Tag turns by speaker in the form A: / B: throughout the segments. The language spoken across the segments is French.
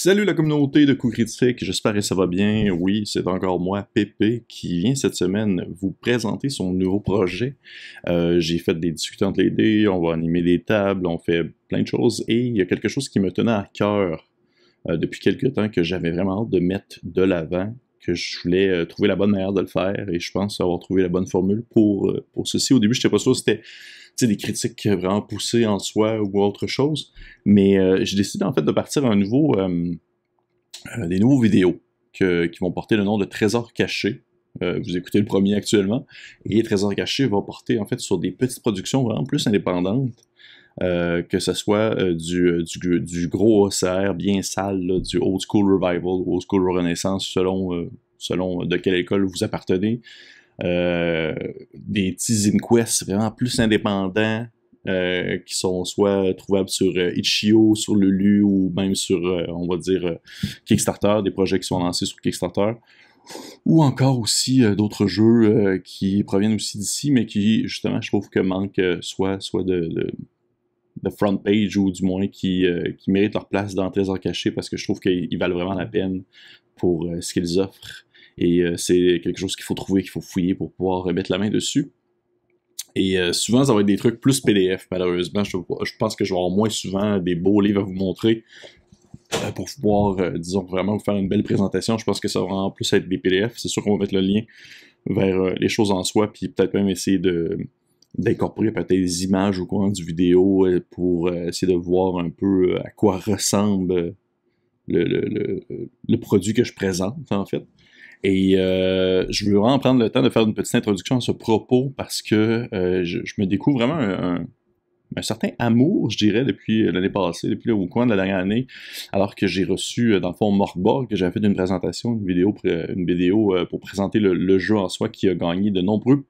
A: Salut la communauté de Coups Critiques, j'espère que ça va bien. Oui, c'est encore moi, Pépé, qui vient cette semaine vous présenter son nouveau projet. J'ai fait des discussions entre les dés, on va animer des tables, on fait plein de choses, et il y a quelque chose qui me tenait à cœur depuis quelques temps que j'avais vraiment hâte de mettre de l'avant, que je voulais trouver la bonne manière de le faire, et je pense avoir trouvé la bonne formule pour ceci. Au début, je n'étais pas sûr si c'était des critiques vraiment poussées en soi ou autre chose, mais j'ai décidé en fait de partir à des nouveaux vidéos qui vont porter le nom de Trésors cachés. Vous écoutez le premier actuellement, et Trésors cachés va porter en fait sur des petites productions vraiment plus indépendantes, que ce soit du gros OCR bien sale, là, du Old School Revival, Old School Renaissance, selon de quelle école vous appartenez, des petits inquests vraiment plus indépendants, qui sont soit trouvables sur Itch.io, sur Lulu, ou même sur, on va dire, Kickstarter, des projets qui sont lancés sur Kickstarter, ou encore aussi d'autres jeux qui proviennent aussi d'ici, mais qui, justement, je trouve que manquent soit de front page, ou du moins qui méritent leur place dans Trésor caché, parce que je trouve qu'ils valent vraiment la peine pour ce qu'ils offrent, et c'est quelque chose qu'il faut trouver, qu'il faut fouiller pour pouvoir mettre la main dessus. Et souvent, ça va être des trucs plus PDF, malheureusement. Je pense que je vais avoir moins souvent des beaux livres à vous montrer pour pouvoir, disons, vraiment vous faire une belle présentation. Je pense que ça va vraiment plus être des PDF. C'est sûr qu'on va mettre le lien vers les choses en soi, puis peut-être même essayer d'incorporer peut-être des images au courant du vidéo pour essayer de voir un peu à quoi ressemble le produit que je présente, en fait. Et je veux vraiment prendre le temps de faire une petite introduction à ce propos, parce que je me découvre vraiment un certain amour, je dirais, depuis l'année passée, depuis au coin de la dernière année, alors que j'ai reçu, dans le fond, Morkborg, que j'avais fait une présentation, une vidéo pour présenter le jeu en soi, qui a gagné de nombreux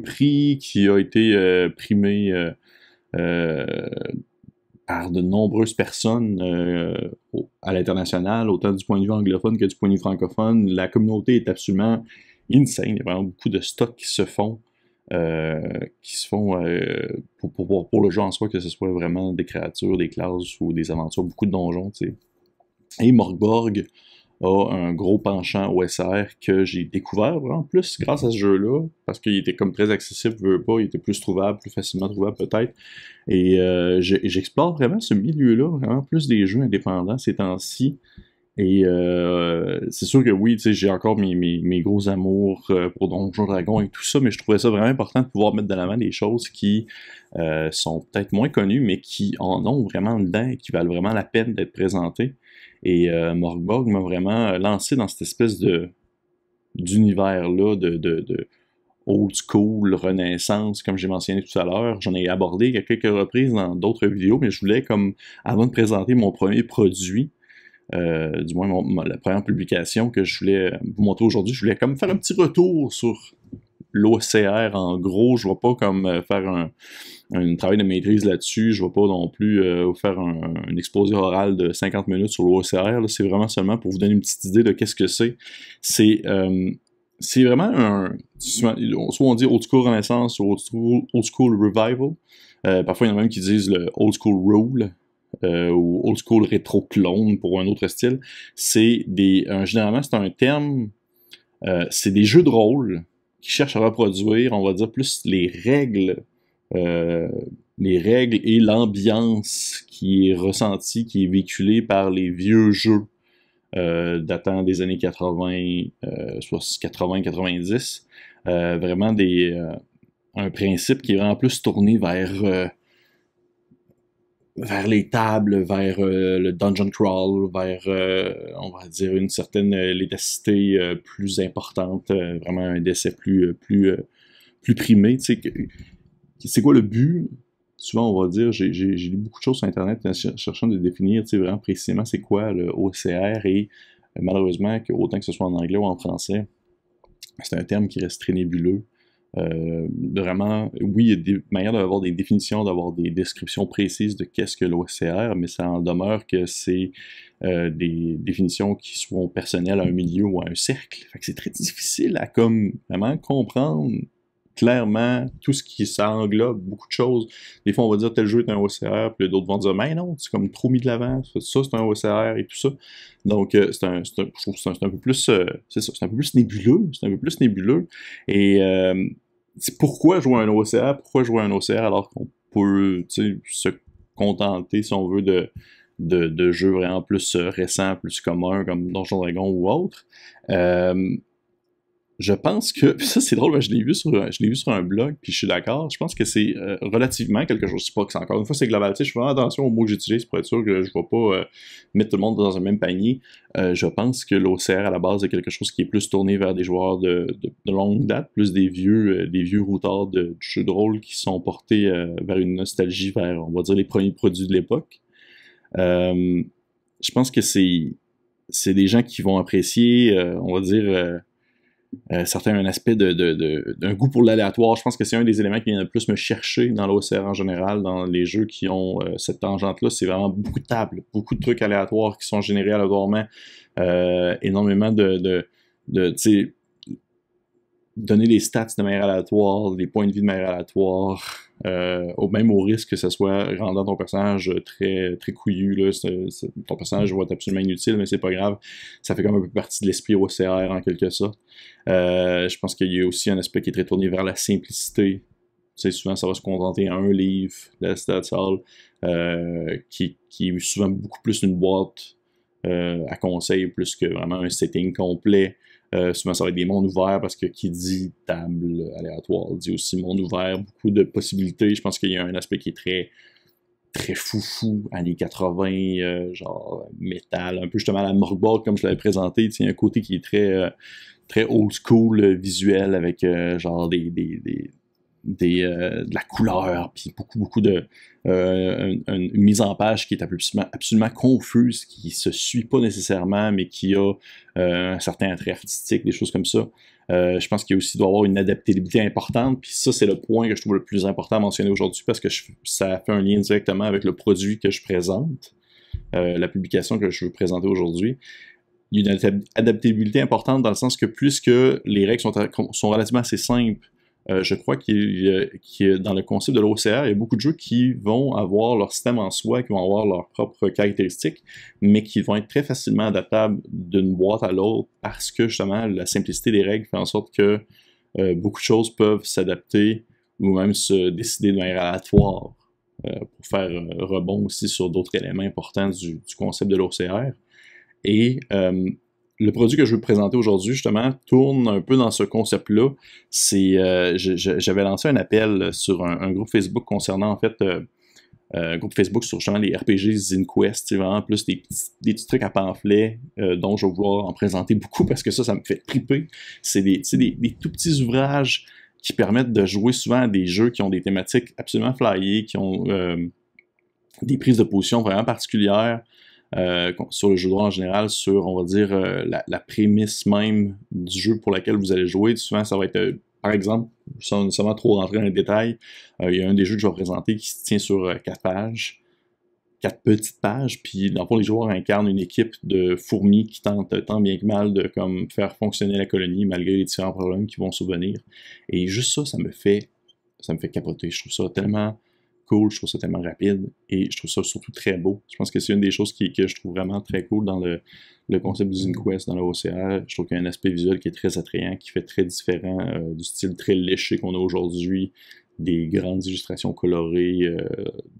A: prix, qui a été primé par de nombreuses personnes à l'international, autant du point de vue anglophone que du point de vue francophone. La communauté est absolument insane. Il y a vraiment beaucoup de stocks qui se font pour le jeu en soi, que ce soit vraiment des créatures, des classes ou des aventures, beaucoup de donjons, tu sais. Et Morkborg a un gros penchant OSR que j'ai découvert en plus grâce à ce jeu-là, parce qu'il était comme très accessible, veux pas, il était plus trouvable, plus facilement trouvable peut-être, et j'explore vraiment ce milieu-là, vraiment plus des jeux indépendants ces temps-ci, et c'est sûr que oui, tu sais, j'ai encore mes gros amours pour Donjons Dragons et tout ça, mais je trouvais ça vraiment important de pouvoir mettre de l'avant des choses qui sont peut-être moins connues, mais qui en ont vraiment dedans et qui valent vraiment la peine d'être présentées. Et Morkborg m'a vraiment lancé dans cette espèce d'univers-là de old school, renaissance, comme j'ai mentionné tout à l'heure. J'en ai abordé à quelques reprises dans d'autres vidéos, mais je voulais, comme, avant de présenter mon premier produit, du moins la première publication que je voulais vous montrer aujourd'hui, je voulais comme faire un petit retour sur l'OCR en gros. Je ne vais pas comme faire un travail de maîtrise là-dessus, je ne vais pas non plus vous faire un exposé oral de 50 minutes sur l'OCR, c'est vraiment seulement pour vous donner une petite idée de qu'est-ce que c'est. C'est vraiment soit on dit Old School Renaissance ou Old School Revival. Parfois, il y en a même qui disent le Old School Rule, ou Old School Retro Clone pour un autre style. Généralement, c'est un terme, c'est des jeux de rôle qui cherchent à reproduire, on va dire, plus les règles et l'ambiance qui est ressentie, qui est véhiculée par les vieux jeux datant des années 80, 80-90. Vraiment un principe qui est vraiment plus tourné vers les tables, vers le dungeon crawl, vers, on va dire, une certaine létacité plus importante, vraiment un décès plus primé. Tu sais, c'est quoi le but? Souvent, on va dire, j'ai lu beaucoup de choses sur Internet cherchant de définir, tu sais, vraiment précisément c'est quoi le OCR, et malheureusement, autant que ce soit en anglais ou en français, c'est un terme qui reste très nébuleux. Vraiment, oui, il y a des manières d'avoir des définitions, d'avoir des descriptions précises de qu'est-ce que l'OCR, mais ça en demeure que c'est des définitions qui sont personnelles à un milieu ou à un cercle. Fait que c'est très difficile à comme vraiment comprendre clairement tout ce qui ça englobe beaucoup de choses. Des fois, on va dire tel jeu est un OCR, puis d'autres vont dire mais non, c'est comme trop mis de l'avant, ça c'est un OCR et tout ça. Donc, je trouve que c'est un peu plus, c'est ça, c'est un peu plus nébuleux, et c'est pourquoi jouer un OCR, pourquoi jouer un OCR alors qu'on peut, tu sais, se contenter, si on veut, de jeux vraiment plus récents, plus communs, comme Donjon Dragon ou autre. Je pense que, puis ça c'est drôle, je l'ai vu sur un blog, puis je suis d'accord, je pense que c'est relativement quelque chose, je sais pas que c'est encore une fois c'est global, tu sais, je fais vraiment attention aux mots que j'utilise pour être sûr que je ne vais pas mettre tout le monde dans un même panier. Je pense que l'OCR à la base est quelque chose qui est plus tourné vers des joueurs de longue date, plus des vieux routards de jeux de rôle qui sont portés vers une nostalgie, vers, on va dire, les premiers produits de l'époque. Je pense que c'est des gens qui vont apprécier, on va dire, certains un aspect d'un goût pour l'aléatoire. Je pense que c'est un des éléments qui vient le plus me chercher dans l'OCR en général, dans les jeux qui ont cette tangente-là. C'est vraiment beaucoup de tables, beaucoup de trucs aléatoires qui sont générés aléatoirement, énormément tu sais, donner des stats de manière aléatoire, des points de vie de manière aléatoire, même au risque que ce soit rendant ton personnage très, très couillu. Là, ton personnage va être absolument inutile, mais c'est pas grave. Ça fait comme un peu partie de l'esprit OCR en quelque sorte. Je pense qu'il y a aussi un aspect qui est très tourné vers la simplicité. Tu sais, souvent, ça va se contenter à un livre, la stats all, qui est souvent beaucoup plus une boîte à conseil, plus que vraiment un setting complet. Souvent, ça va être des mondes ouverts parce que qui dit table aléatoire dit aussi monde ouvert, beaucoup de possibilités. Je pense qu'il y a un aspect qui est très, très foufou, années 80, genre métal, un peu justement la Morgball comme je l'avais présenté. Il y a un côté qui est très, très old school visuel avec genre de la couleur, puis beaucoup de une mise en page qui est absolument confuse, qui se suit pas nécessairement, mais qui a un certain attrait artistique, des choses comme ça. Je pense qu'il doit y avoir une adaptabilité importante, puis ça, c'est le point que je trouve le plus important à mentionner aujourd'hui, parce que ça fait un lien directement avec le produit que je présente, la publication que je veux présenter aujourd'hui. Il y a une adaptabilité importante dans le sens que plus que les règles sont relativement assez simples, je crois qu'il dans le concept de l'OCR, il y a beaucoup de jeux qui vont avoir leur système en soi, qui vont avoir leurs propres caractéristiques, mais qui vont être très facilement adaptables d'une boîte à l'autre parce que justement la simplicité des règles fait en sorte que beaucoup de choses peuvent s'adapter ou même se décider de manière aléatoire pour faire rebond aussi sur d'autres éléments importants du concept de l'OCR. Et le produit que je veux vous présenter aujourd'hui, justement, tourne un peu dans ce concept-là. J'avais lancé un appel sur un groupe Facebook concernant, en fait, un groupe Facebook sur justement les RPG ZinQuest. C'est vraiment plus des petits trucs à pamphlets dont je vais vouloir en présenter beaucoup parce que ça me fait triper. C'est des tout petits ouvrages qui permettent de jouer souvent à des jeux qui ont des thématiques absolument flyées, qui ont des prises de position vraiment particulières. Sur le jeu de rôle en général, sur, on va dire, la prémisse même du jeu pour laquelle vous allez jouer. Souvent, ça va être, par exemple, sans nécessairement trop rentrer dans les détails, il y a un des jeux que je vais présenter qui se tient sur 4 pages, 4 petites pages, puis dans le fond, les joueurs incarnent une équipe de fourmis qui tentent tant bien que mal de comme, faire fonctionner la colonie malgré les différents problèmes qui vont survenir. Et juste ça me fait capoter. Je trouve ça tellement cool, je trouve ça tellement rapide et je trouve ça surtout très beau. Je pense que c'est une des choses que je trouve vraiment très cool dans le concept du ZinQuest, dans le OCR. Je trouve qu'il y a un aspect visuel qui est très attrayant, qui fait très différent du style très léché qu'on a aujourd'hui, des grandes illustrations colorées,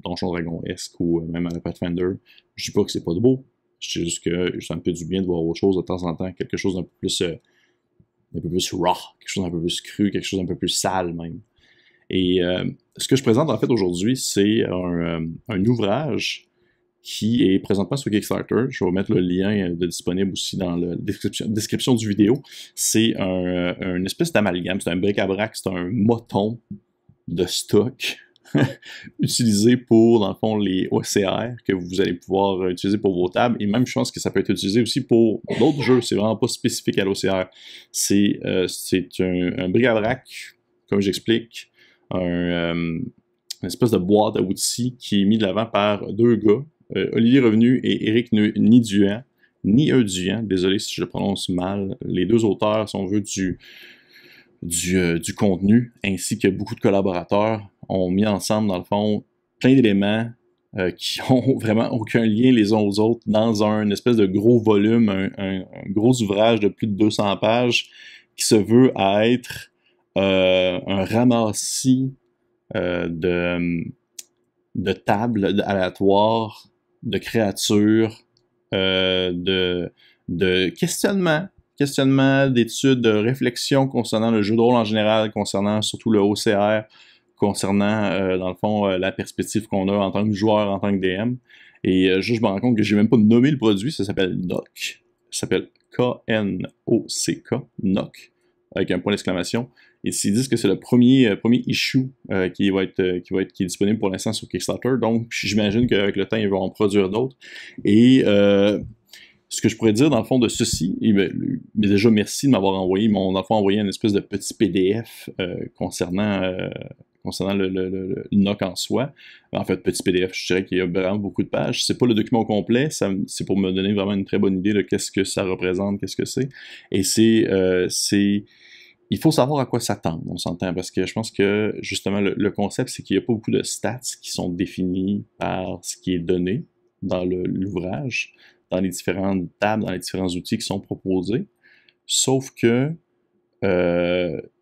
A: Donjon Dragon-esque ou même à la Pathfinder. Je dis pas que c'est pas de beau, je dis juste que ça me fait du bien de voir autre chose de temps en temps, quelque chose d'un peu plus raw, quelque chose d'un peu plus cru, quelque chose d'un peu plus sale même. Et ce que je présente en fait aujourd'hui, c'est un ouvrage qui est présentement sur Kickstarter. Je vais mettre le lien disponible aussi dans la description du vidéo. C'est une espèce d'amalgame, c'est un bric-à-brac, c'est un moton de stock utilisé pour, dans le fond, les OCR que vous allez pouvoir utiliser pour vos tables. Et même, je pense que ça peut être utilisé aussi pour d'autres jeux. C'est vraiment pas spécifique à l'OCR. C'est un bric-à-brac, comme j'explique, une espèce de boîte à outils qui est mis de l'avant par deux gars, Olivier Revenu et Éric Niduan, désolé si je le prononce mal. Les deux auteurs, si on veut, du contenu, ainsi que beaucoup de collaborateurs ont mis ensemble, dans le fond, plein d'éléments qui ont vraiment aucun lien les uns aux autres dans un espèce de gros volume, un gros ouvrage de plus de 200 pages qui se veut à être un ramassis de tables aléatoires, de créatures, de questionnements, d'études, de réflexions concernant le jeu de rôle en général, concernant surtout le OCR, concernant, dans le fond, la perspective qu'on a en tant que joueur, en tant que DM. Et juste, je me rends compte que j'ai même pas nommé le produit, ça s'appelle NOC. Ça s'appelle K-N-O-C-K, NOC, avec un point d'exclamation. Et s'ils disent que c'est le premier issue qui est disponible pour l'instant sur Kickstarter, donc j'imagine qu'avec le temps, ils vont en produire d'autres. Et ce que je pourrais dire dans le fond de ceci, mais déjà merci de m'avoir envoyé, ils m'ont dans le fond envoyé une espèce de petit PDF concernant le NOC en soi. En fait, petit PDF, je dirais qu'il y a vraiment beaucoup de pages. C'est pas le document au complet, c'est pour me donner vraiment une très bonne idée de qu'est-ce que ça représente, qu'est-ce que c'est. Et il faut savoir à quoi s'attendre, on s'entend, parce que je pense que, justement, le concept, c'est qu'il n'y a pas beaucoup de stats qui sont définis par ce qui est donné dans l'ouvrage, dans les différentes tables, dans les différents outils qui sont proposés, sauf que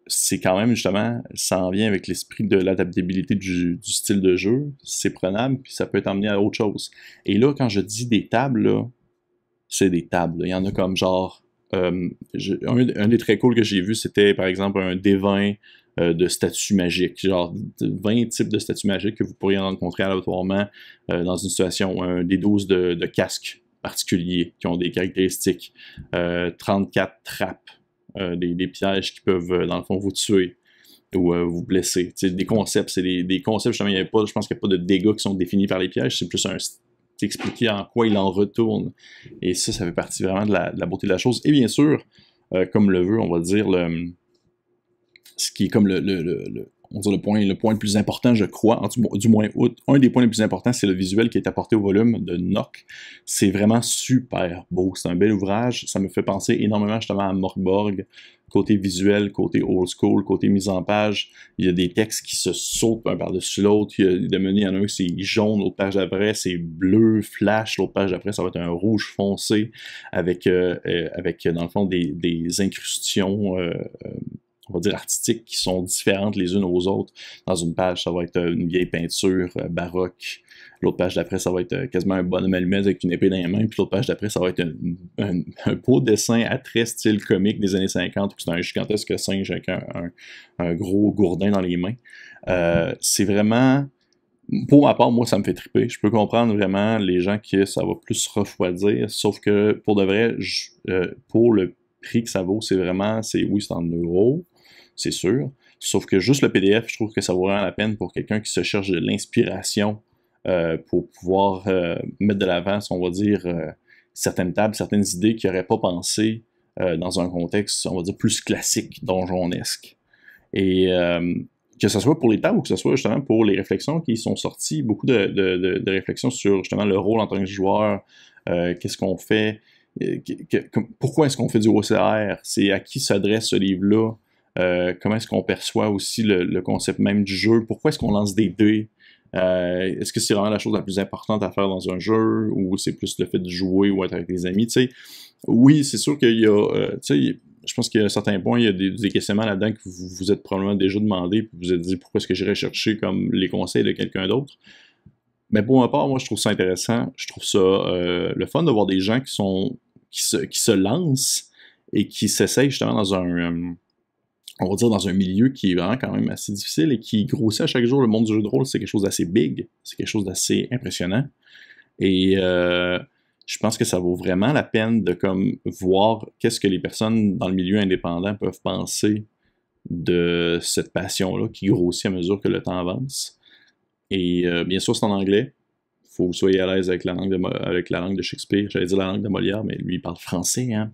A: c'est quand même, justement, ça en vient avec l'esprit de l'adaptabilité du style de jeu, c'est prenable, puis ça peut être emmené à autre chose. Et là, quand je dis des tables, là, c'est des tables. Il y en a comme genre... un des très cool que j'ai vu, c'était par exemple un D20 de statues magiques, genre 20 types de statues magiques que vous pourriez rencontrer aléatoirement dans une situation, un D12 de casques particuliers qui ont des caractéristiques, 34 trappes, des pièges qui peuvent dans le fond vous tuer ou vous blesser. T'sais, des concepts, c'est des concepts, justement, je pense qu'il n'y a pas de dégâts qui sont définis par les pièges, c'est plus expliquer en quoi il en retourne. Et ça fait partie vraiment de la beauté de la chose. Et bien sûr, comme le veut, on va dire, ce qui est comme on va dire le point le plus important, je crois, du moins un des points les plus importants, c'est le visuel qui est apporté au volume de NOC. C'est vraiment super beau. C'est un bel ouvrage. Ça me fait penser énormément justement à Morkborg, côté visuel, côté old school, côté mise en page. Il y a des textes qui se sautent un par-dessus l'autre. Il y en a un, c'est jaune, l'autre page d'après, c'est bleu, flash, l'autre page d'après, ça va être un rouge foncé avec dans le fond, des incrustations on va dire artistiques qui sont différentes les unes aux autres. Dans une page, ça va être une vieille peinture baroque. L'autre page d'après, ça va être quasiment un bonhomme allumette avec une épée dans les mains. Puis l'autre page d'après, ça va être un beau dessin à très style comique des années 50 où c'est un gigantesque singe avec un gros gourdin dans les mains. C'est vraiment... Pour ma part, moi, ça me fait triper. Je peux comprendre vraiment les gens qui ça va plus refroidir, sauf que pour de vrai, pour le prix que ça vaut, oui, c'est en euros, c'est sûr. Sauf que juste le PDF, je trouve que ça vaut vraiment la peine pour quelqu'un qui se cherche de l'inspiration pour pouvoir mettre de l'avant, on va dire, certaines tables, certaines idées qu'il n'aurait pas pensé dans un contexte, on va dire, plus classique, donjonesque. Et que ce soit pour les tables ou que ce soit justement pour les réflexions qui sont sorties, beaucoup de réflexions sur justement le rôle en tant que joueur, qu'est-ce qu'on fait, pourquoi est-ce qu'on fait du OCR, c'est à qui s'adresse ce livre-là, comment est-ce qu'on perçoit aussi le concept même du jeu, pourquoi est-ce qu'on lance des dés, est-ce que c'est vraiment la chose la plus importante à faire dans un jeu, ou c'est plus le fait de jouer ou être avec des amis, tu sais. Oui, c'est sûr qu'il y a, tu sais, je pense qu'à un certain point, il y a des questionnements là-dedans que vous vous êtes probablement déjà demandé, puis vous vous êtes dit pourquoi est-ce que j'irais chercher comme les conseils de quelqu'un d'autre. Mais pour ma part, moi, je trouve ça intéressant. Je trouve ça le fun de voir des gens qui se lancent et qui s'essayent justement dans on va dire dans un milieu qui est vraiment quand même assez difficile et qui grossit à chaque jour. Le monde du jeu de rôle, c'est quelque chose d'assez big, c'est quelque chose d'assez impressionnant. Et je pense que ça vaut vraiment la peine de comme voir qu'est-ce que les personnes dans le milieu indépendant peuvent penser de cette passion-là qui grossit à mesure que le temps avance. Et bien sûr, c'est en anglais. Il faut que vous soyez à l'aise avec la langue de Shakespeare. J'allais dire la langue de Molière, mais lui, il parle français, hein.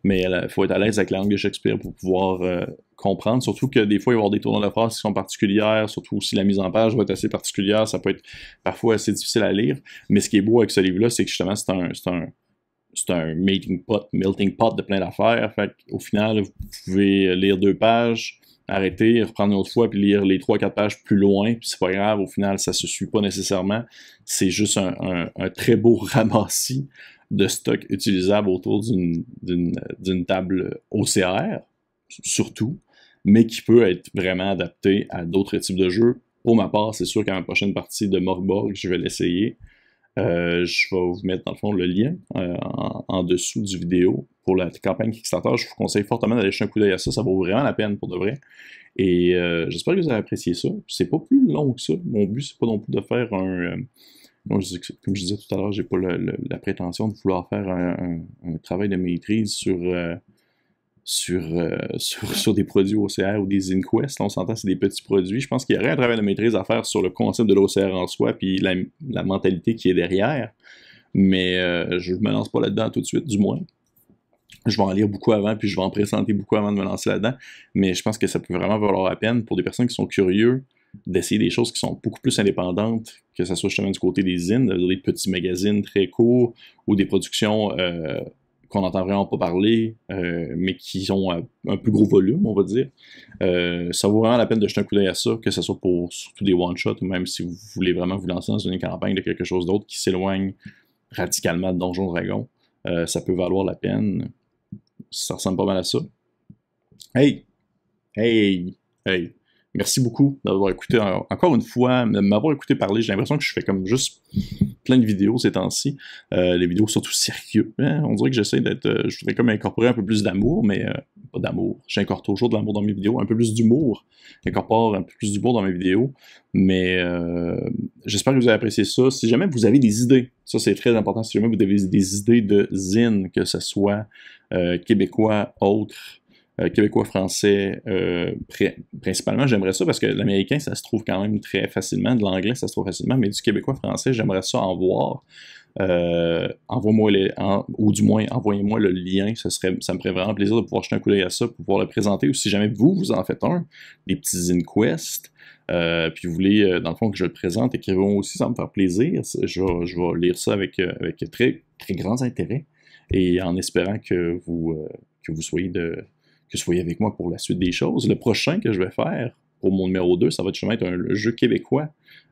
A: Mais il faut être à l'aise avec la langue de Shakespeare pour pouvoir comprendre. Surtout que des fois, il va y avoir des tournures de phrases qui sont particulières. Surtout si la mise en page va être assez particulière. Ça peut être parfois assez difficile à lire. Mais ce qui est beau avec ce livre-là, c'est que justement, c'est un melting pot de plein d'affaires. Fait qu'au final, vous pouvez lire 2 pages, arrêter, reprendre une autre fois, puis lire les 3-4 pages plus loin, puis c'est pas grave, au final, ça se suit pas nécessairement. C'est juste un très beau ramassis de stock utilisable autour d'une table OCR, surtout, mais qui peut être vraiment adapté à d'autres types de jeux. Pour ma part, c'est sûr qu'à ma prochaine partie de Morkborg, je vais l'essayer. Je vais vous mettre dans le fond le lien en dessous du vidéo pour la campagne Kickstarter. Je vous conseille fortement d'aller jeter un coup d'œil à ça, ça vaut vraiment la peine pour de vrai. Et j'espère que vous avez apprécié ça. C'est pas plus long que ça. Mon but, c'est pas non plus de faire un. Comme je disais tout à l'heure, j'ai pas la prétention de vouloir faire un travail de maîtrise sur des produits OCR ou des InQuest. Là, on s'entend, c'est des petits produits. Je pense qu'il y aurait un travail de maîtrise à faire sur le concept de l'OCR en soi, puis la mentalité qui est derrière. Mais je ne me lance pas là-dedans tout de suite, du moins. Je vais en lire beaucoup avant, puis je vais en présenter beaucoup avant de me lancer là-dedans. Mais je pense que ça peut vraiment valoir la peine pour des personnes qui sont curieux d'essayer des choses qui sont beaucoup plus indépendantes, que ce soit justement du côté des zines, des petits magazines très courts, ou des productions qu'on n'entend vraiment pas parler, mais qui ont un plus gros volume, on va dire. Ça vaut vraiment la peine de jeter un coup d'œil à ça, que ce soit pour surtout des one-shots, ou même si vous voulez vraiment vous lancer dans une campagne de quelque chose d'autre qui s'éloigne radicalement de Donjons Dragons. Ça peut valoir la peine. Ça ressemble pas mal à ça. Hey! Hey! Hey! Merci beaucoup d'avoir écouté, encore une fois, de m'avoir écouté parler. J'ai l'impression que je fais comme juste plein de vidéos ces temps-ci. Les vidéos surtout sérieux. Hein? On dirait que j'essaie d'être... je voudrais comme incorporer un peu plus d'amour, mais pas d'amour. J'incorpore toujours de l'amour dans mes vidéos. Un peu plus d'humour. J'incorpore un peu plus d'humour dans mes vidéos. Mais j'espère que vous avez apprécié ça. Si jamais vous avez des idées, ça c'est très important, si jamais vous avez des idées de zine, que ce soit québécois, autres, québécois, français, principalement, j'aimerais ça parce que l'américain, ça se trouve quand même très facilement, de l'anglais, ça se trouve facilement, mais du québécois, français, j'aimerais ça en voir. Ou du moins, envoyez-moi le lien, ça me ferait vraiment plaisir de pouvoir jeter un coup d'œil à ça, pour pouvoir le présenter, ou si jamais vous en faites un, des petits InQuest, puis vous voulez, dans le fond, que je le présente, écrivez-moi aussi, ça va me faire plaisir, je vais lire ça avec très, très grand intérêt, et en espérant que vous soyez avec moi pour la suite des choses. Le prochain que je vais faire pour mon numéro 2, ça va justement être un jeu québécois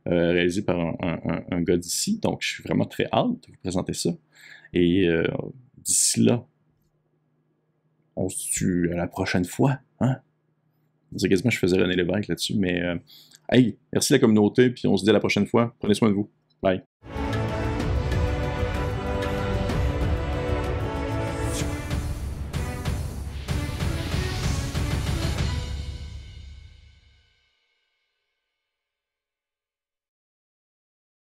A: réalisé par un gars d'ici. Donc, je suis vraiment très hâte de vous présenter ça. Et d'ici là, on se tue à la prochaine fois. Hein? On dirait quasiment que je faisais René Lévesque là-dessus. Mais hey, merci la communauté, puis on se dit à la prochaine fois. Prenez soin de vous. Bye.